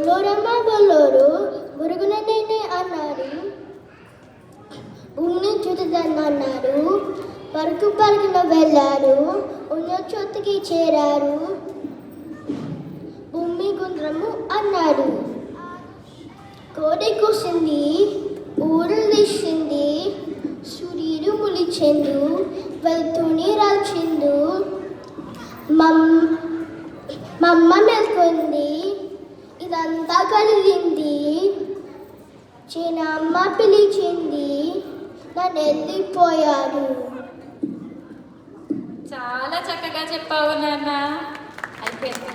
బొలోరమ్మ బొలోరు మురుగుననే అన్నారు. భూమిని చూద్దని అన్నారు. పరుకు పరుగున వెళ్ళారు. ఉన్న చోటుకి చేరారు. భూమి గుండ్రము అన్నాడు. కోడి కూసింది, ఊరు తీసింది, సూర్యుడు ములిచెందు, వెళ్తూనే రాల్చిందు. మమ్మ మెల్కొంది, ఇదంతా కలిగింది. చిన్నమ్మ పిలిచింది, నన్ను వెళ్ళిపోయారు. చాలా చక్కగా చెప్పావు నాన్న. అయిపోయింది.